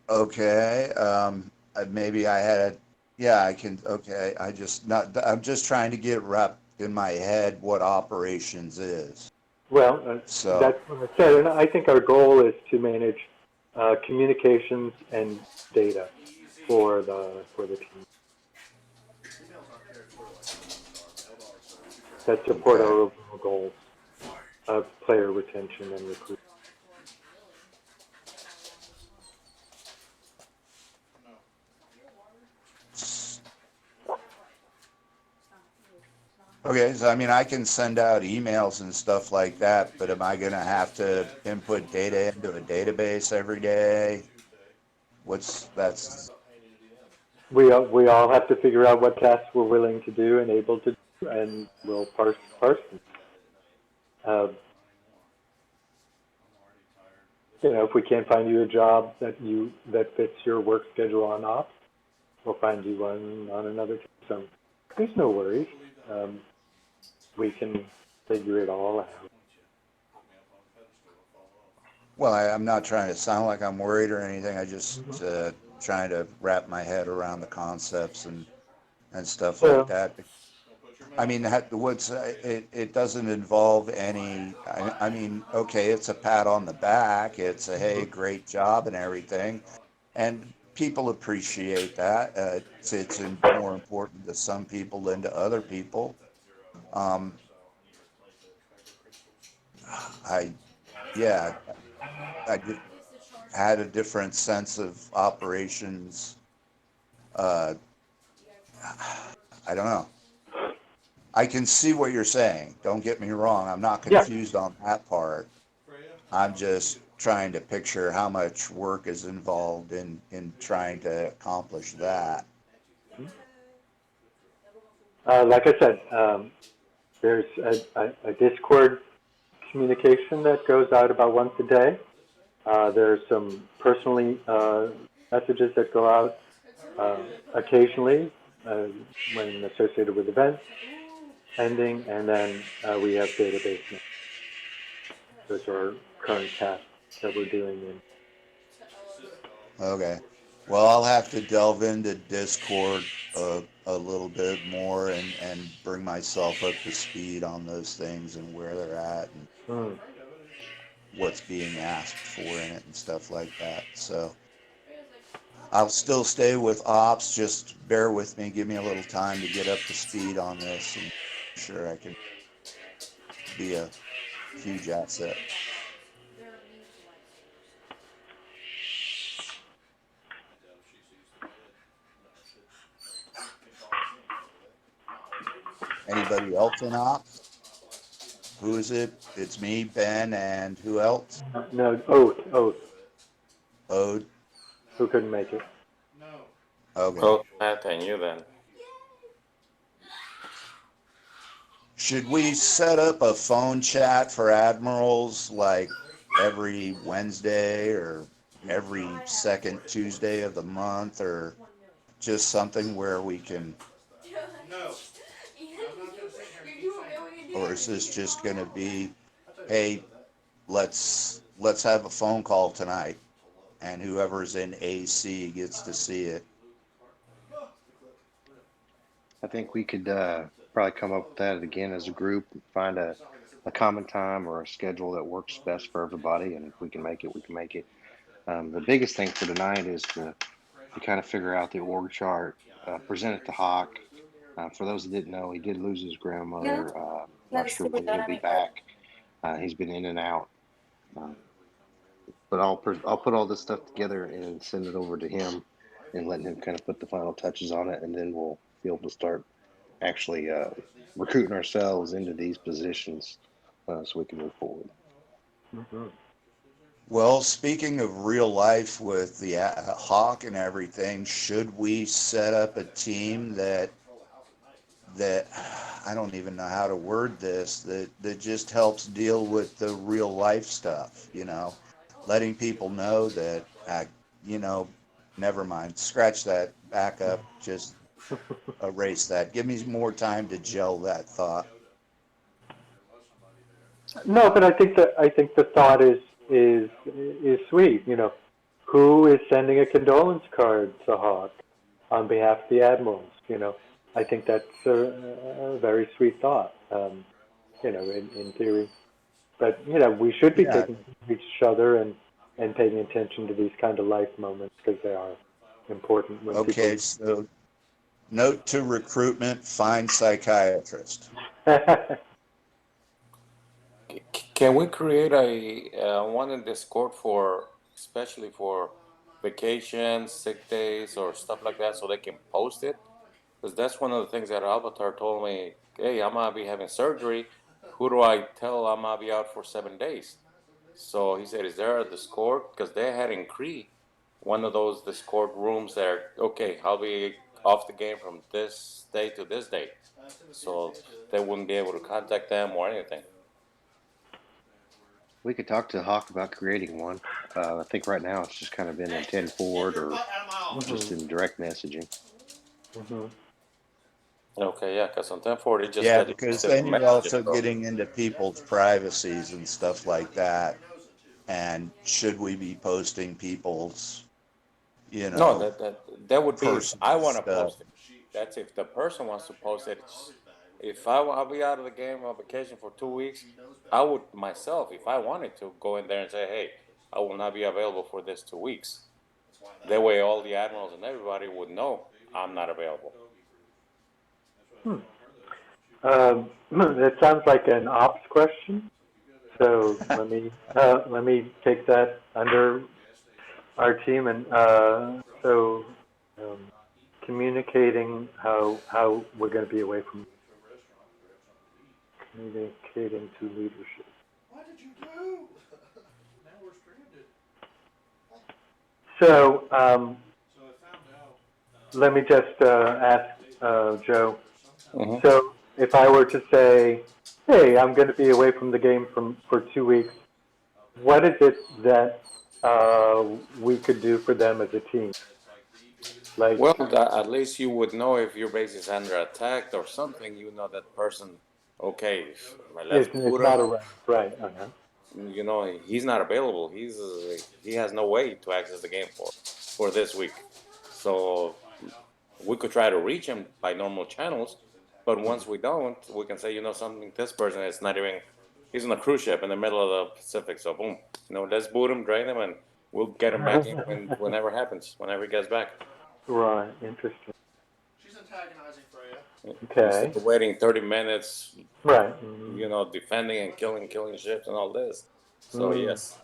Okay. Maybe I had a, yeah, I can, okay. I'm just trying to get wrapped in my head what operations is. Well, So, that's what I said, and I think our goal is to manage communications and data for the team that support our overall goals of player retention and recruitment. okay, so I mean, I can send out emails and stuff like that, but am I going to have to input data into a database every day? That's, We all have to figure out what tasks we're willing to do and able to do, and we'll parse them. If we can't find you a job that fits your work schedule on ops, we'll find you one on another team. So there's no worries. We can figure it all out. well, I'm not trying to sound like I'm worried or anything. I just trying to wrap my head around the concepts and stuff like that. I mean, it doesn't involve any, I mean, okay, it's a pat on the back. It's a, hey, great job and everything. And people appreciate that. It's more important to some people than to other people. I just had a different sense of operations. I don't know. I can see what you're saying. Don't get me wrong. I'm not confused on that part. I'm just trying to picture how much work is involved in trying to accomplish that. Like I said, there's a Discord communication that goes out about once a day. There's some personally messages that go out occasionally when associated with events ending, and then we have database notes. Those are current tasks that we're doing in. Okay. Well, I'll have to delve into Discord a little bit more and bring myself up to speed on those things and where they're at and what's being asked for in it and stuff like that. So I'll still stay with ops. Just bear with me. Give me a little time to get up to speed on this, and I'm sure I can be a huge asset. Anybody else in ops? Who is it? It's me, Ben, and who else? No, Oath. Ode. Who couldn't make it? Okay. Oh, Pat and you then. Should we set up a phone chat for admirals like every Wednesday or every second Tuesday of the month, or just something where we can, or is this just going to be, hey, let's have a phone call tonight, and whoever's in AC gets to see it? I think we could probably come up with that again as a group, find a common time or a schedule that works best for everybody. And if we can make it, we can make it. The biggest thing for tonight is to kind of figure out the org chart, present it to Hawk. For those that didn't know, he did lose his grandmother. Not sure when he'll be back. He's been in and out. But I'll put all this stuff together and send it over to him and let him kind of put the final touches on it, and then we'll be able to start actually recruiting ourselves into these positions so we can move forward. Mhm. Well, speaking of real life with the Hawk and everything, should we set up a team that I don't even know how to word this, that just helps deal with the real life stuff, letting people know that, never mind, scratch that, back up, just erase that. Give me more time to gel that thought. No, but I think the thought is sweet. Who is sending a condolence card to Hawk on behalf of the Admirals? I think that's a very sweet thought. In theory, but we should be Yeah. taking care of each other and paying attention to these kind of life moments because they are important when Okay, so note to recruitment, find psychiatrist. people. Can we create a one in Discord for especially for vacations, sick days, or stuff like that, so they can post it? Because that's one of the things that Avatar told me. Hey, I'm gonna be having surgery. Who do I tell I'm gonna be out for 7 days? So he said, "Is there a Discord?" Because they had in Cree one of those Discord rooms there. Okay, I'll be off the game from this day to this day, so they wouldn't be able to contact them or anything. We could talk to Hawk about creating one. I think right now it's just kind of in a 10 forward or just in direct messaging. Mhm. Okay, yeah, because on 10-4 it just Yeah, said because send then you're messages. also So getting into people's privacies and stuff like that. And should we be posting people's, no, that would be if I personal want to stuff? post it. That's if the person wants to post it. If I'll be out of the game on vacation for 2 weeks, I would myself, if I wanted to, go in there and say, hey, I will not be available for this 2 weeks. That way, all the admirals and everybody would know I'm not available. That sounds like an ops question. So let me take that under our team and um, communicating how we're going to be away from communicating to leadership. So let me just ask Joe. Mm-hmm. So if I were to say, "Hey, I'm going to be away from the game for 2 weeks," what is it that we could do for them as a team? Like, Well, at least you would know if your base is under attack or something. You know that person. Okay, let's it's put not him. around, right? Uh-huh. You know, he's not available. He has no way to access the game for this week. So we could try to reach him by normal channels, but once we don't, we can say, something. This person is not even. He's on a cruise ship in the middle of the Pacific. So boom, let's boot him, drain him, and we'll get him back in whenever happens, whenever he gets back. Right. Interesting. Instead Okay. of waiting 30 minutes, Right. defending and killing ships and all this. So Mm. yes.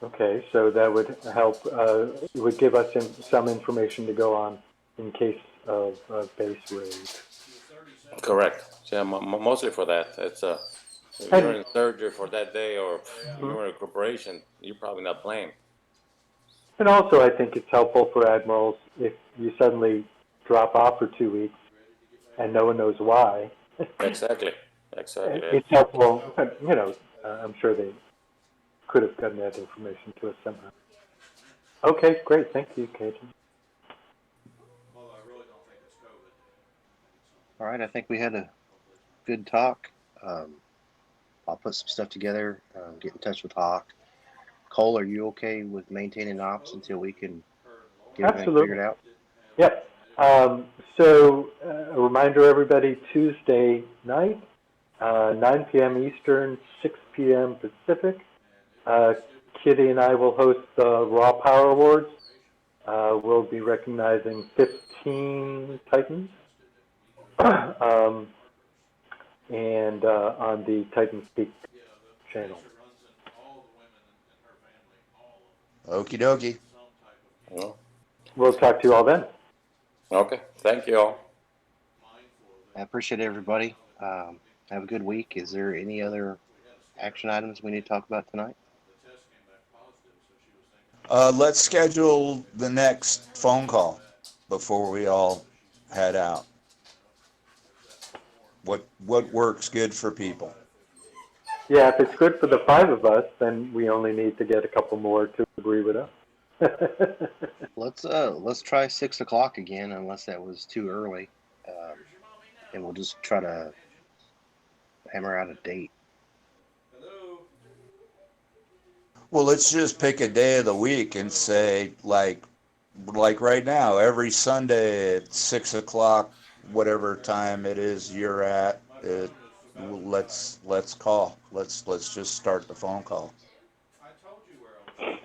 Okay. So that would help. It would give us some information to go on in case of base raid. Correct. Yeah, mostly for that. It's if you're in surgery for that day or you're in a corporation, you're probably not playing. And also, I think it's helpful for admirals if you suddenly drop off for 2 weeks and no one knows why. Exactly. It's helpful. I'm sure they could have gotten that information to us somehow. Okay, great. Thank you, Cajun. All right, I think we had a good talk. I'll put some stuff together, get in touch with Hawk. Cole, are you okay with maintaining ops until we can get everything Absolutely. figured out? Yep. So, a reminder, everybody, Tuesday night, 9 p.m. Eastern, 6 p.m. Pacific. Kitty and I will host the Raw Power Awards. We'll be recognizing 15 Titans, and on the Titan Speak channel. Okie dokie. No? We'll talk to you all then. Okay. Thank you all. I appreciate everybody. Have a good week. Is there any other action items we need to talk about tonight? Let's schedule the next phone call before we all head out. What works good for people? Yeah, if it's good for the five of us, then we only need to get a couple more to agree with us. Let's try 6 o'clock again, unless that was too early, and we'll just try to hammer out a date. Well, let's just pick a day of the week and say like right now, every Sunday at 6 o'clock, whatever time it is you're at, let's call. Let's just start the phone call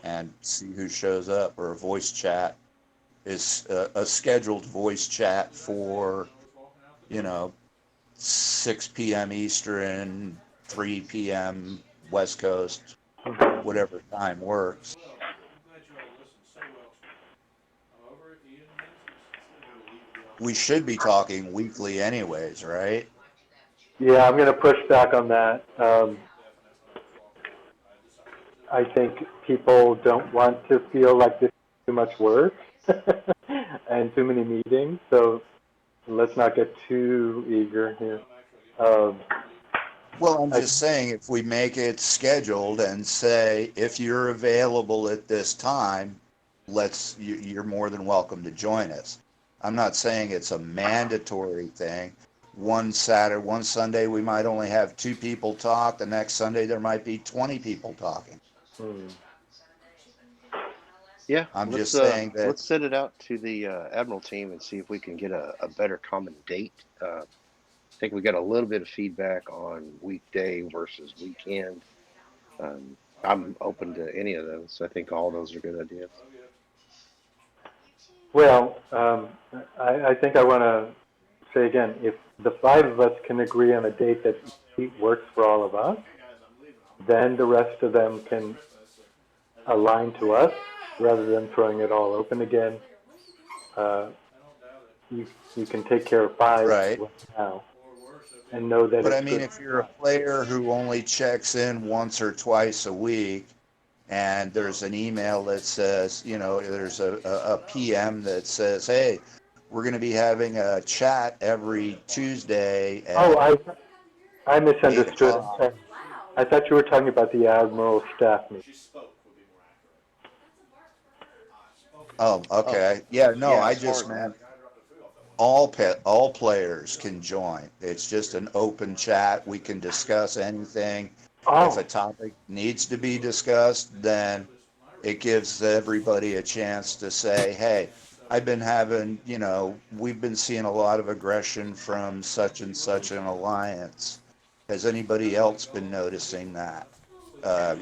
and see who shows up, or a voice chat is a scheduled voice chat for, 6 p.m. Eastern, 3 p.m. West Coast, whatever time works. We should be talking weekly anyways, right? Yeah, I'm going to push back on that. I think people don't want to feel like this is too much work and too many meetings, so let's not get too eager here. Well, I'm I, just saying, if we make it scheduled and say, if you're available at this time, you're more than welcome to join us. I'm not saying it's a mandatory thing. One Sunday, we might only have 2 people talk. The next Sunday, there might be 20 people talking. hmm. Yeah, I'm just saying that, let's send it out to the Admiral team and see if we can get a better common date. I think we got a little bit of feedback on weekday versus weekend. I'm open to any of those. I think all those are good ideas. Well, I think I want to say again, if the five of us can agree on a date that works for all of us, then the rest of them can align to us rather than throwing it all open again. You can take care of five right? right now and know that But I it's mean, good. if you're a player who only checks in once or twice a week, and there's an email that says, there's a PM that says, hey, we're going to be having a chat every Tuesday Oh, at I 8 misunderstood. o'clock. I thought you were talking about the Admiral staff meeting. Oh, Oh, okay. Yeah, no, yeah. I As far just as meant all players can join. It's just an open chat. We can discuss anything. If a Oh, topic needs to be discussed, then it gives everybody a chance to say, hey, I've been having, we've been seeing a lot of aggression from such and such an alliance. Has anybody else been noticing that?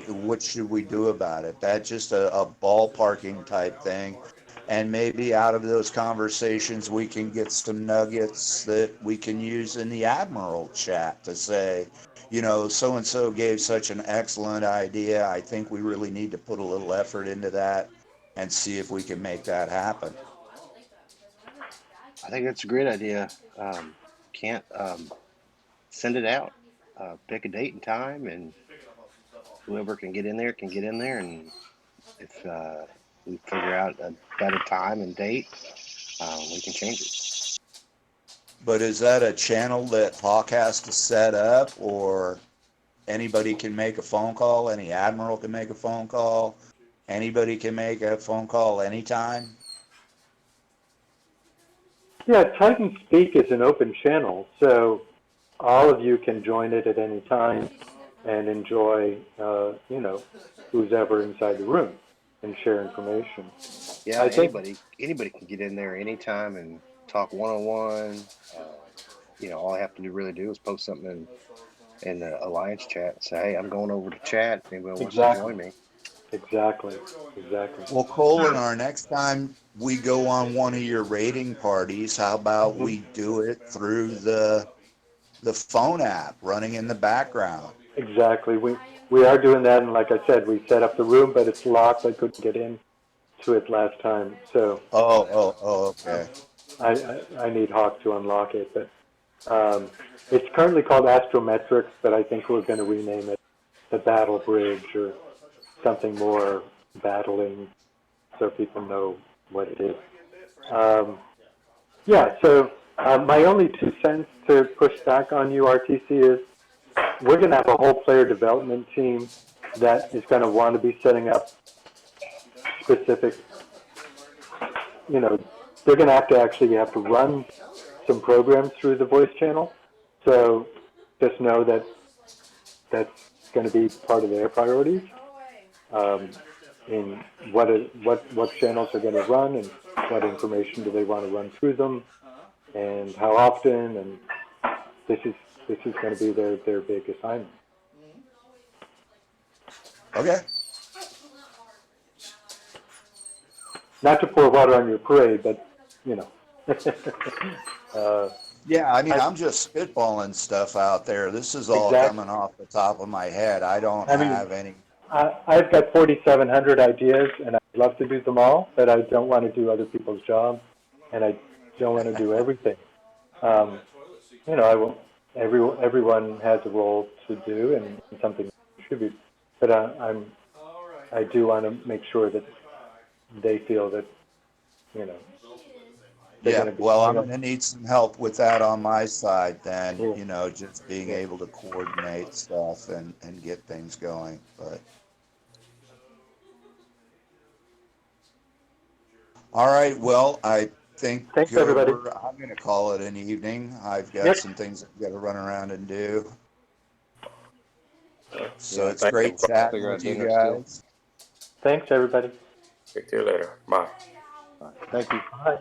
What should we do about it? That's just a ballparking type thing. And maybe out of those conversations, we can get some nuggets that we can use in the Admiral chat to say, so and so gave such an excellent idea. I think we really need to put a little effort into that and see if we can make that happen. I think that's a great idea. Can't send it out. Pick a date and time, and whoever can get in there can get in there. And if we figure out a better time and date, we can change it. But is that a channel that Hawk has to set up, or anybody can make a phone call? Any Admiral can make a phone call, anybody can make a phone call anytime? Yeah, Titan Speak is an open channel, so all of you can join it at any time and enjoy, who's ever inside the room and share information. Yeah, I think anybody can get in there anytime and talk one on one. All I have to really do is post something in the Alliance chat and say, "Hey, I'm going over to chat. If anybody wants to exactly, join me." exactly, exactly. Well, Colin, our next time we go on one of your raiding parties, how about Mhm. we do it through the phone app running in the background? Exactly. We are doing that, and like I said, we set up the room, but it's locked. I couldn't get in to it last time, so Okay. I need Hawk to unlock it. But it's currently called Astrometrics, but I think we're going to rename it the Battle Bridge or something more battling, so people know what it is. Yeah. So my only 2 cents to push back on you, RTC, is we're going to have a whole player development team that is going to want to be setting up specific, they're going to have to run some programs through the voice channel. So just know that that's going to be part of their priorities um, in what channels are going to run and what information do they want to run through them and how often. And this is going to be their big assignment. Okay. Not to pour water on your parade, but you know. uh, Yeah, I mean, I, I'm just spitballing stuff out there. This is all exactly. coming off the top of my head. I don't I mean, have any. I've got 4,700 ideas, and I'd love to do them all, but I don't want to do other people's jobs, and I don't want to do everything. Um, I will. Everyone has a role to do and something to contribute, but I do want to make sure that they feel that you know they're Yeah, going to be. well, I'm going to need some help with that on my side then, Yeah, just being yeah. able to coordinate stuff and get things going. But all right, well, I think Thanks, everybody. I'm going to call it an evening. I've got Yep. some things I've got to run around and do. So Yeah, it's Thank you, great bro. chatting figure with out you dinner still. guys. Thanks, everybody. Speak to you later. Bye. All right, thank you. Bye.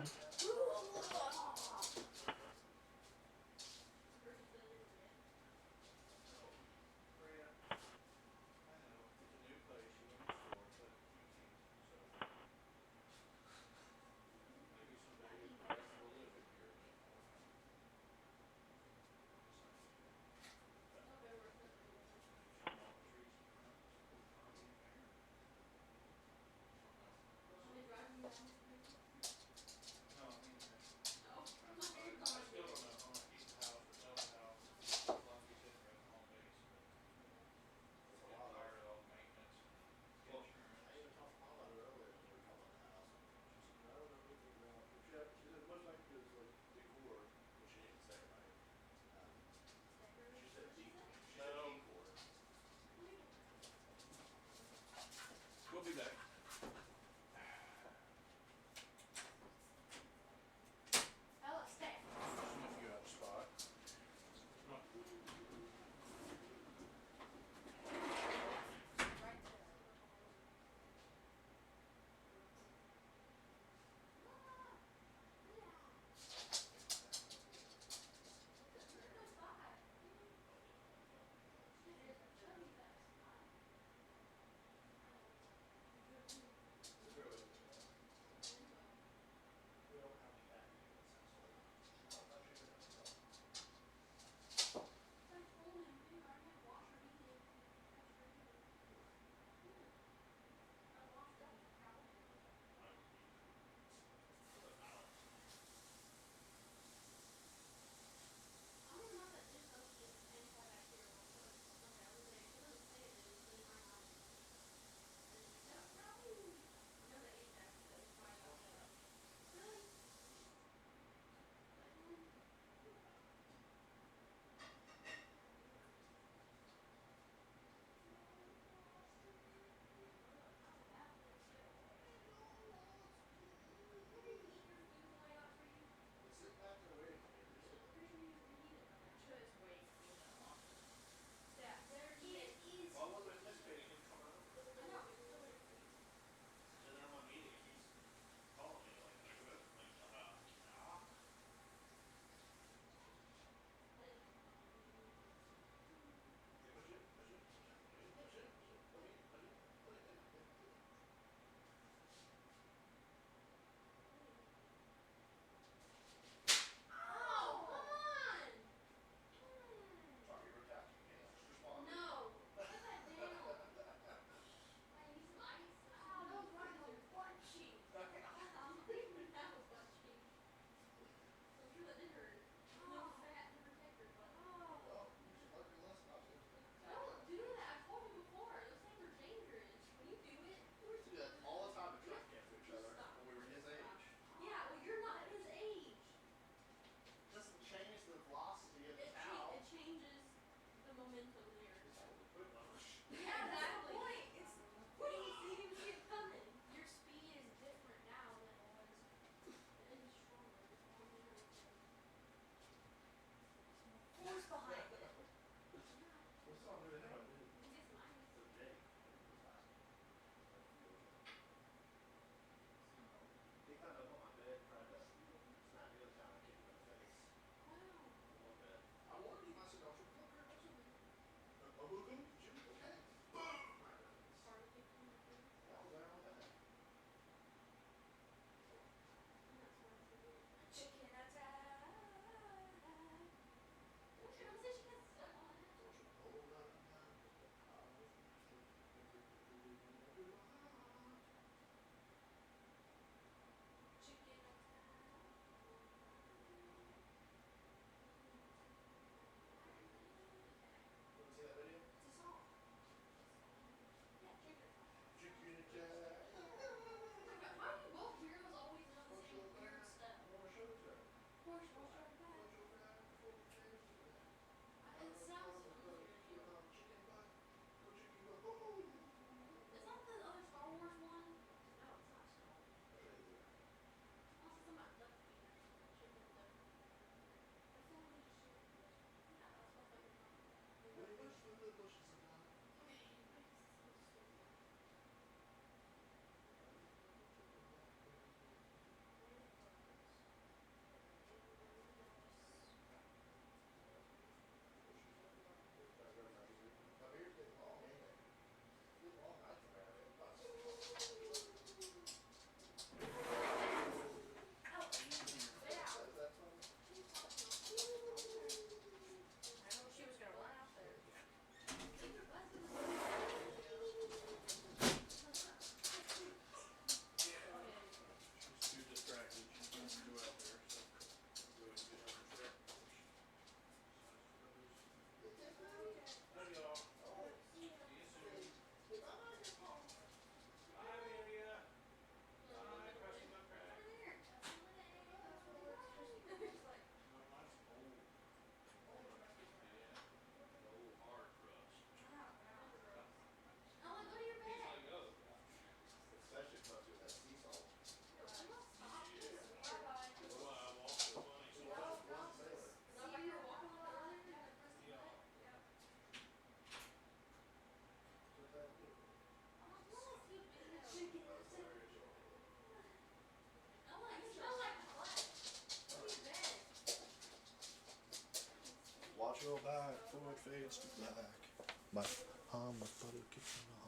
fades to black. My butter kicking